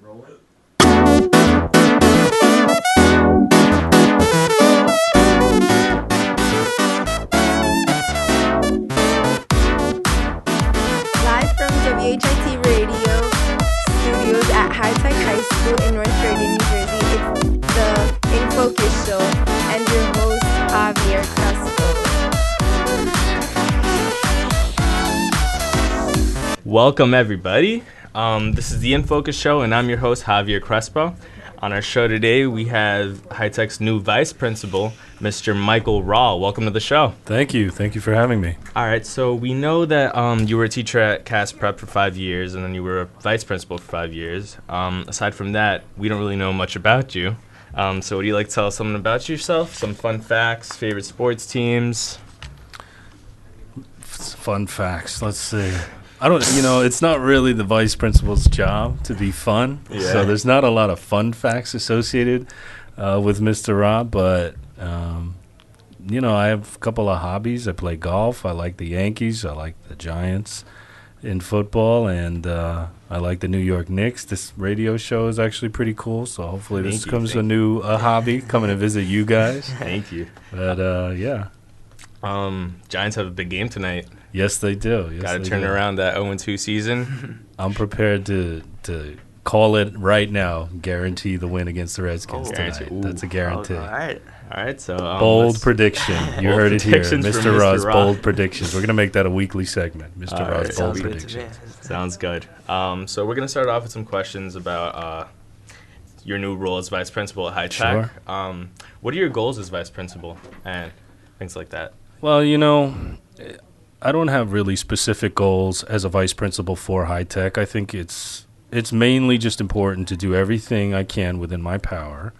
Roll it. Live from WHIT Radio Studios at High Tech High School in North Reading, New Jersey, it's the In Focus Show and your host, Javier Crespo. Welcome, everybody. This is the In Focus Show, and I'm your host, Javier Crespo. On our show today, we have High Tech's new vice principal, Mr. Michael Raw. Welcome to the show. Thank you. Thank you for having me. All right, so we know that you were a teacher at Cass Prep for 5 years, and then you were a vice principal for 5 years. Aside from that, we don't really know much about you. So would you like to tell us something about yourself? Some fun facts, favorite sports teams? Fun facts. Let's see. It's not really the vice principal's job to be fun. Yeah. So there's not a lot of fun facts associated with Mr. Rob, but, I have a couple of hobbies. I play golf. I like the Yankees. I like the Giants in football, and I like the New York Knicks. This radio show is actually pretty cool, so hopefully this becomes a new hobby, coming to visit you guys. Thank you. But, yeah. Giants have a big game tonight. Yes, they do. Yes, Got to turn around that 0-2 season. I'm prepared to call it right now. Guarantee the win against the Redskins tonight. Ooh. That's a guarantee. All right. So bold prediction. You heard it here, predictions from Mr. Ross. Mr. Ra. Bold predictions. We're gonna make that a weekly segment, Mr. All Ross. right. Bold Sounds good to predictions. me. Sounds good. So we're going to start off with some questions about your new role as vice principal at High Tech. Sure. What are your goals as vice principal and things like that? Well, I don't have really specific goals as a vice principal for High Tech. I think it's mainly just important to do everything I can within my power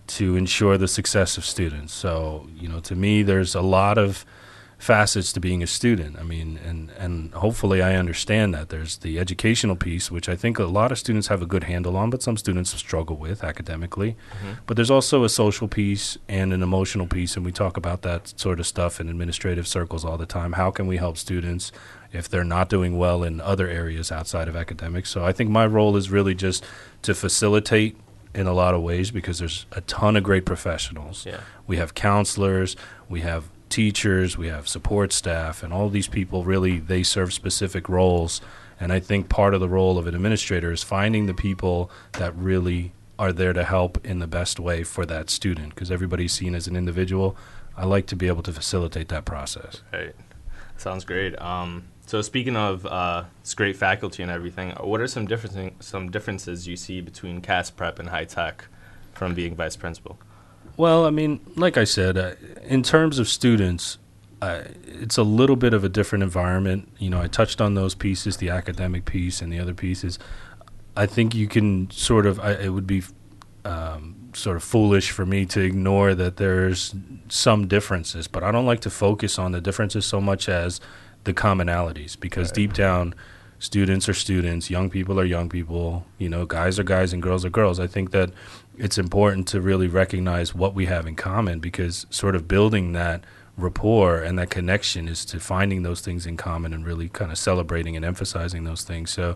to ensure the success of students. So, to me, there's a lot of facets to being a student. I mean, and hopefully I understand that. There's the educational piece, which I think a lot of students have a good handle on, but some students struggle with academically. But there's also a social piece and an emotional piece, and we talk about that sort of stuff in administrative circles all the time. How can we help students if they're not doing well in other areas outside of academics? So I think my role is really just to facilitate in a lot of ways, because there's a ton of great professionals. Yeah. We have counselors, we have teachers, we have support staff, and all these people really, they serve specific roles. And I think part of the role of an administrator is finding the people that really are there to help in the best way for that student, because everybody's seen as an individual. I like to be able to facilitate that process. Right. Sounds great. So speaking of it's great faculty and everything, what are some differences you see between Cass Prep and High Tech from being vice principal? Well, I mean, like I said, in terms of students, it's a little bit of a different environment. I touched on those pieces, the academic piece and the other pieces. I think you can it would be sort of foolish for me to ignore that there's some differences, but I don't like to focus on the differences so much as the commonalities, because deep down, students are students, young people are young people, guys are guys and girls are girls. I think that it's important to really recognize what we have in common, because sort of building that rapport and that connection is to finding those things in common and really kind of celebrating and emphasizing those things. So,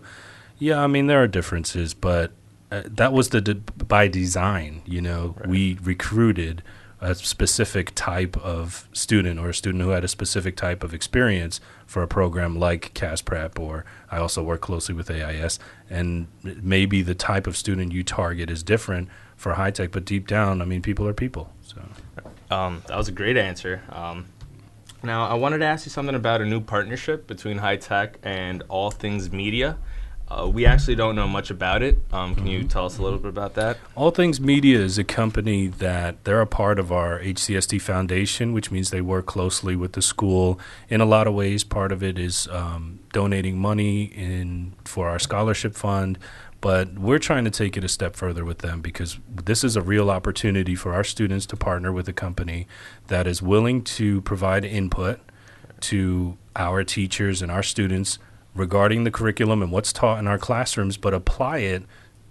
yeah, I mean, there are differences, but that was by design. Right. We recruited a specific type of student, or a student who had a specific type of experience for a program like Cass Prep, or I also work closely with AIS, and maybe the type of student you target is different for High Tech, but deep down, I mean, people are people. So that was a great answer. Now, I wanted to ask you something about a new partnership between High Tech and All Things Media. We actually don't know much about it. Can you tell us a little bit about that? All Things Media is a company that they're a part of our HCSD Foundation, which means they work closely with the school in a lot of ways. Part of it is donating money for our scholarship fund, but we're trying to take it a step further with them, because this is a real opportunity for our students to partner with a company that is willing to provide input to our teachers and our students regarding the curriculum and what's taught in our classrooms, but apply it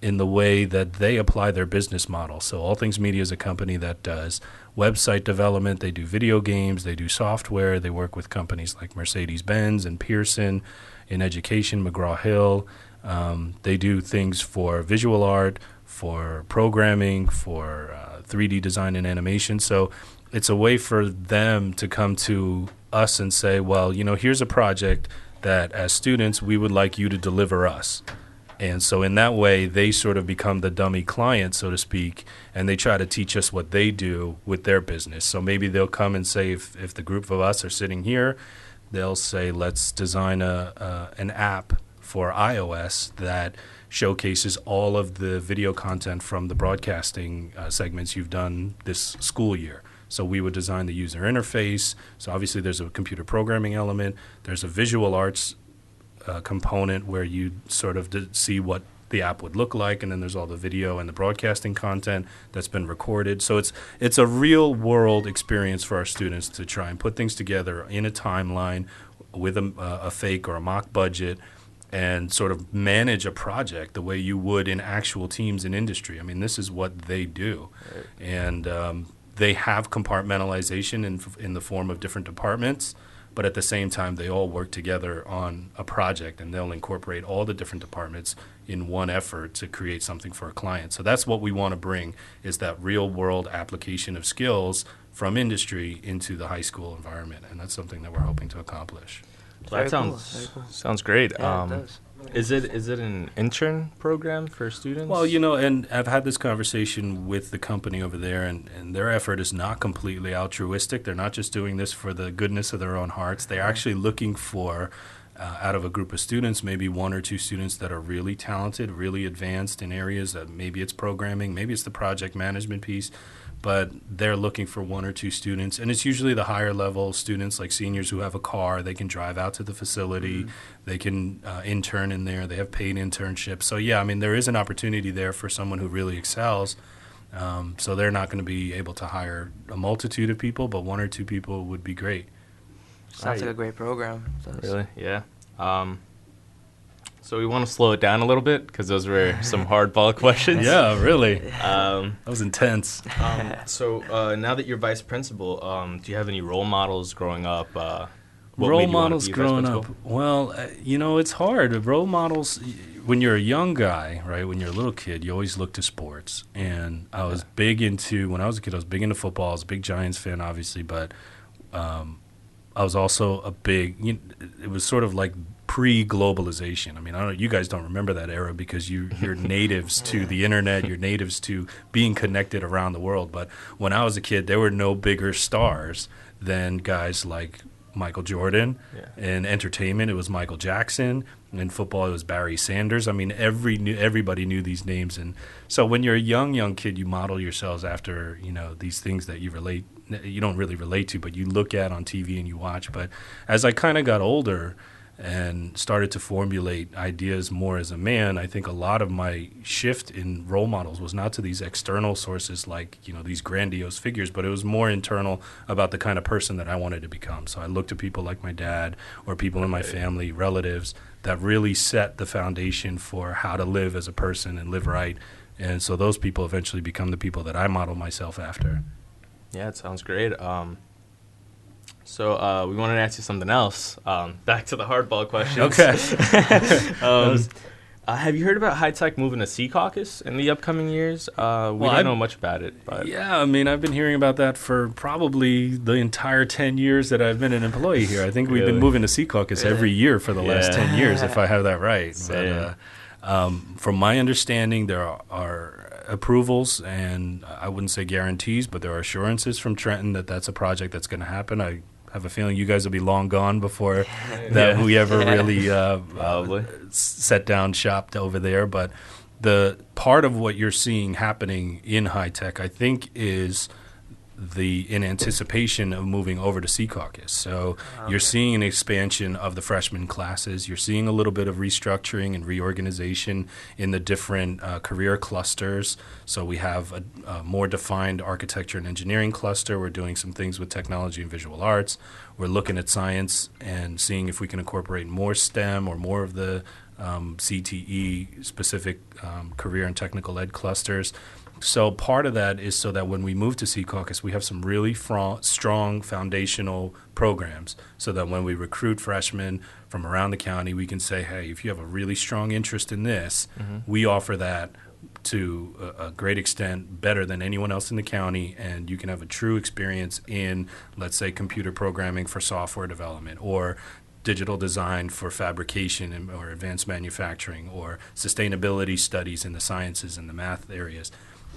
in the way that they apply their business model. So All Things Media is a company that does website development, they do video games, they do software, they work with companies like Mercedes-Benz and Pearson in education, McGraw-Hill. They do things for visual art, for programming, for 3D design and animation. So it's a way for them to come to us and say, well, here's a project that as students we would like you to deliver us. And so in that way, they sort of become the dummy client, so to speak, and they try to teach us what they do with their business. So maybe they'll come and say, if the group of us are sitting here, they'll say, let's design an app for iOS that showcases all of the video content from the broadcasting segments you've done this school year. So we would design the user interface. So obviously there's a computer programming element. There's a visual arts component where you sort of see what the app would look like, and then there's all the video and the broadcasting content that's been recorded. So it's a real world experience for our students to try and put things together in a timeline with a fake or a mock budget and sort of manage a project the way you would in actual teams in industry. I mean, this is what they do. Right. And they have compartmentalization in the form of different departments, but at the same time, they all work together on a project, and they'll incorporate all the different departments in one effort to create something for a client. So that's what we want to bring, is that real-world application of skills from industry into the high school environment, and that's something that we're hoping to accomplish. Well, that sounds great. Yeah, it does. Is it an intern program for students? Well, and I've had this conversation with the company over there, and their effort is not completely altruistic. They're not just doing this for the goodness of their own hearts. They're actually looking for, out of a group of students, maybe one or two students that are really talented, really advanced in areas that maybe it's programming, maybe it's the project management piece, but they're looking for one or two students, and it's usually the higher level students, like seniors who have a car. They can drive out to the facility. Mm-hmm. They can intern in there. They have paid internships. So yeah, I mean, there is an opportunity there for someone who really excels. So they're not going to be able to hire a multitude of people, but one or two people would be great. Sounds like a great program. Really? Yeah. So we want to slow it down a little bit because those were some hardball questions. Yeah, really. That was intense. So now that you're vice principal, do you have any role models growing up? Role models growing up? Well, it's hard. Role models, when you're a young guy, right, when you're a little kid, you always look to sports. And I was big into, when I was a kid, I was big into football. I was a big Giants fan, obviously, but I was also a big, it was sort of like pre-globalization. I mean, I don't know, you guys don't remember that era because you're natives to the internet, you're natives to being connected around the world. But when I was a kid, there were no bigger stars than guys like Michael Jordan. Yeah. In entertainment, it was Michael Jackson. In football, it was Barry Sanders. I mean, everybody knew these names. And so when you're a young kid, you model yourselves after, these things that you don't really relate to, but you look at on TV and you watch. But as I kind of got older and started to formulate ideas more as a man, I think a lot of my shift in role models was not to these external sources like, these grandiose figures, but it was more internal about the kind of person that I wanted to become. So I looked at people like my dad or people in my family, relatives, that really set the foundation for how to live as a person and live right. And so those people eventually become the people that I model myself after. Yeah, it sounds great. So we wanted to ask you something else. Back to the hardball questions. Okay. Have you heard about high tech moving to Sea Caucus in the upcoming years? We don't know much about it. But yeah, I mean, I've been hearing about that for probably the entire 10 years that I've been an employee here. I think we've been moving to Sea Caucus every year for the last 10 years, if I have that right. But, from my understanding, there are approvals, and I wouldn't say guarantees, but there are assurances from Trenton that that's a project that's going to happen. I have a feeling you guys will be long gone before that we ever really set down shop over there. But the part of what you're seeing happening in high tech, I think, is in anticipation of moving over to Sea Caucus. So you're seeing an expansion of the freshman classes. You're seeing a little bit of restructuring and reorganization in the different career clusters. So we have a more defined architecture and engineering cluster. We're doing some things with technology and visual arts. We're looking at science and seeing if we can incorporate more STEM or more of the CTE specific career and technical ed clusters. So part of that is so that when we move to Sea Caucus, we have some really strong foundational programs so that when we recruit freshmen from around the county, we can say, hey, if you have a really strong interest in this, we offer that to a great extent better than anyone else in the county, and you can have a true experience in, let's say, computer programming for software development, or digital design for fabrication or advanced manufacturing, or sustainability studies in the sciences and the math areas.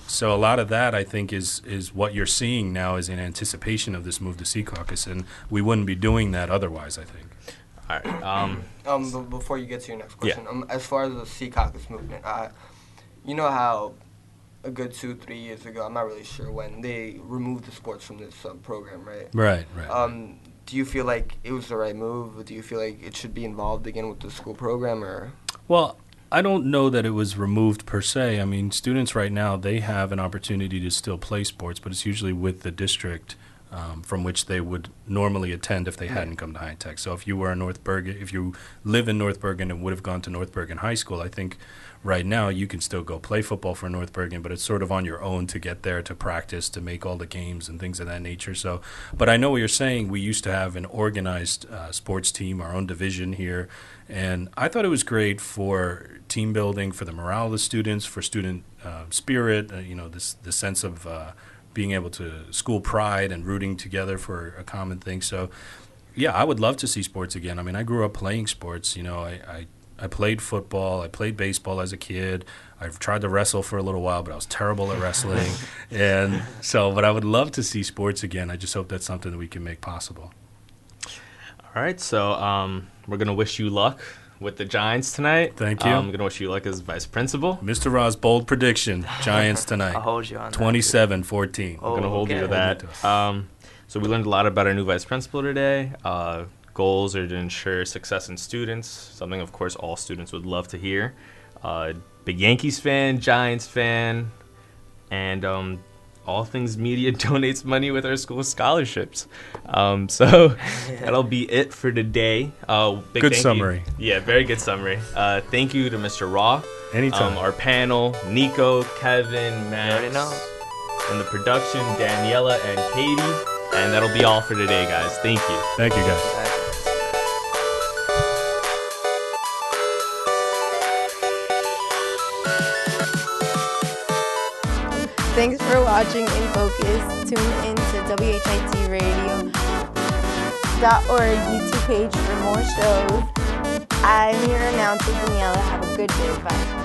So a lot of that, I think, is what you're seeing now is in anticipation of this move to Sea Caucus, and we wouldn't be doing that otherwise, I think. All right. Before you get to your next question, as far as the Sea Caucus movement, you know how a good 2-3 years ago, I'm not really sure when, they removed the sports from this program, right? Right. Do you feel like it was the right move? Or do you feel like it should be involved again with the school program, or? Well, I don't know that it was removed per se. I mean, students right now, they have an opportunity to still play sports, but it's usually with the district from which they would normally attend if they hadn't come to high tech. So if you were in North Bergen, if you live in North Bergen and would have gone to North Bergen High School, I think right now you can still go play football for North Bergen, but it's sort of on your own to get there, to practice, to make all the games and things of that nature. So, but I know what you're saying. We used to have an organized sports team, our own division here, and I thought it was great for team building, for the morale of the students, for student spirit, the sense of being able to school pride and rooting together for a common thing. So, yeah, I would love to see sports again. I mean, I grew up playing sports. You know, I played football. I played baseball as a kid. I've tried to wrestle for a little while, but I was terrible at wrestling. And so, but I would love to see sports again. I just hope that's something that we can make possible. All right, so we're going to wish you luck with the Giants tonight. Thank you. I'm going to wish you luck as vice principal. Mr. Ross, bold prediction, Giants tonight. I'll hold you on 27-14. I'm going to hold you to that. So we learned a lot about our new vice principal today. Goals are to ensure success in students, something, of course, all students would love to hear. Big Yankees fan, Giants fan, and all things media donates money with our school scholarships. So that'll be it for today. Good summary. Yeah, very good summary. Thank you to Mr. Raw. Anytime. Our panel, Nicco, Kevin, Max. And the production, Daniela and Katie. And that'll be all for today, guys. Thank you. Thank you, guys. Thanks for watching In Focus. Tune in to WHITradio.org YouTube page for more shows. I'm your announcer, Daniela. Have a good day. Bye.